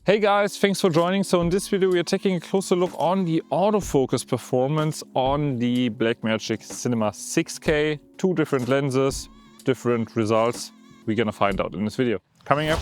Hey guys, thanks for joining. So in this video we are taking a closer look on the autofocus performance on the Blackmagic Cinema 6K. Two different lenses, different results. We're gonna find out in this video. Coming up.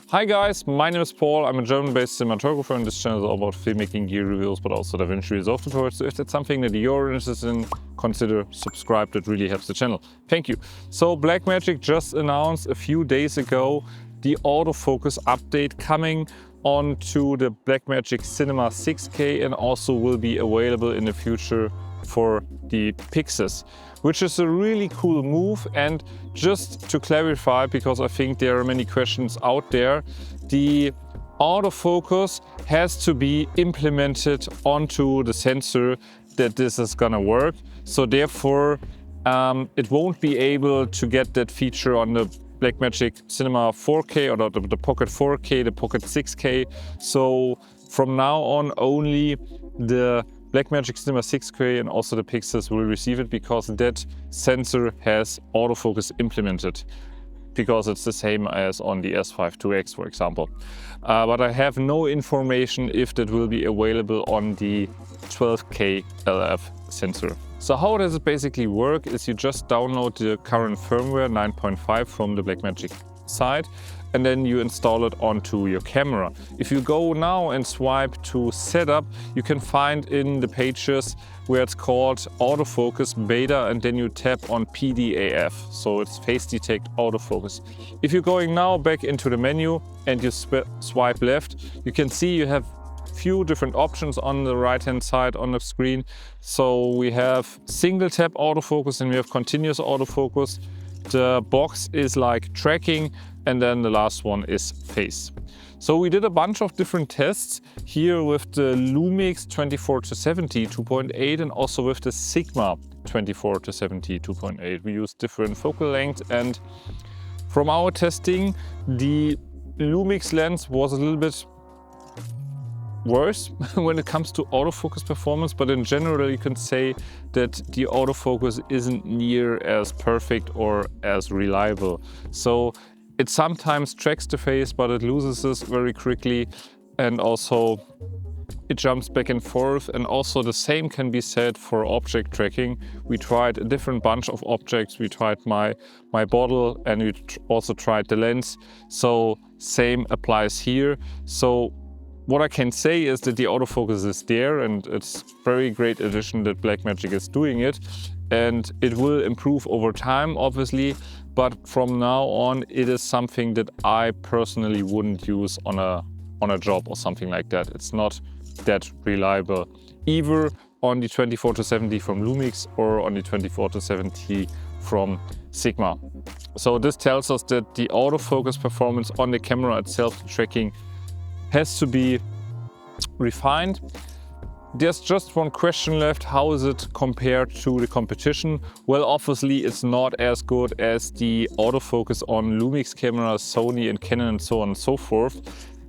Hi guys, my name is Paul. I'm a German-based cinematographer and this channel is all about filmmaking, gear reviews, but also DaVinci Resolve tutorials. So if that's something that you're interested in, consider subscribe. That really helps the channel. Thank you. So Blackmagic just announced a few days ago the autofocus update coming onto the Blackmagic Cinema 6K and also will be available in the future for the PACKS, which is a really cool move. And just to clarify, because I think there are many questions out there, the autofocus has to be implemented onto the sensor that this is gonna work. So therefore, it won't be able to get that feature on the Blackmagic Cinema 4K or the Pocket 4K, the Pocket 6K. So from now on, only the Blackmagic Cinema 6K and also the PACKS will receive it, because that sensor has autofocus implemented, because it's the same as on the S5 IIX, for example. But I have no information if that will be available on the 12K LF sensor. So how does it basically work is you just download the current firmware 9.5 from the Blackmagic side and then you install it onto your camera. If you go now and swipe to setup, you can find in the pages where it's called autofocus beta and then you tap on PDAF. So it's face detect autofocus. If you're going now back into the menu and you swipe left, you can see you have few different options on the right hand side on the screen. So we have single tap autofocus and we have continuous autofocus. The box is like tracking and then the last one is face. So we did a bunch of different tests here with the Lumix 24-70 2.8 and also with the Sigma 24-70 2.8. We used different focal lengths, and from our testing the Lumix lens was a little bit worse when it comes to autofocus performance, but in general you can say that the autofocus isn't near as perfect or as reliable. So it sometimes tracks the face, but it loses this very quickly, and also it jumps back and forth. And also the same can be said for object tracking. We tried a different bunch of objects. We tried my bottle and we also tried the lens. So same applies here. So what I can say is that the autofocus is there, and it's very great addition that Blackmagic is doing it, and it will improve over time obviously, but from now on it is something that I personally wouldn't use on a job or something like that. It's not that reliable either on the 24-70 from Lumix or on the 24-70 from Sigma. So this tells us that the autofocus performance on the camera itself, the tracking, has to be refined. There's just one question left: how is it compared to the competition? Well, obviously it's not as good as the autofocus on Lumix cameras, Sony and Canon and so on and so forth.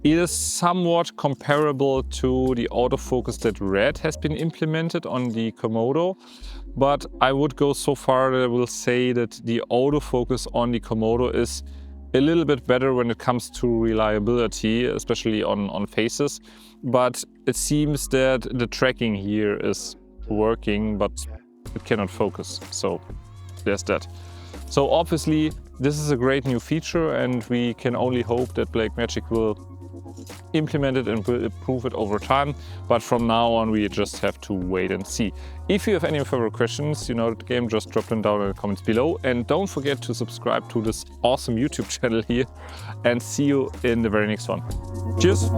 It is somewhat comparable to the autofocus that Red has been implemented on the Komodo, but I would go so far that I will say that the autofocus on the Komodo is a little bit better when it comes to reliability, especially on faces. But it seems that the tracking here is working, but it cannot focus. So there's that. So obviously this is a great new feature, and we can only hope that Blackmagic will implement it and will improve it over time. But from now on we just have to wait and see. If you have any further questions, you know the game, just drop them down in the comments below. And don't forget to subscribe to this awesome YouTube channel here, and see you in the very next one. Cheers!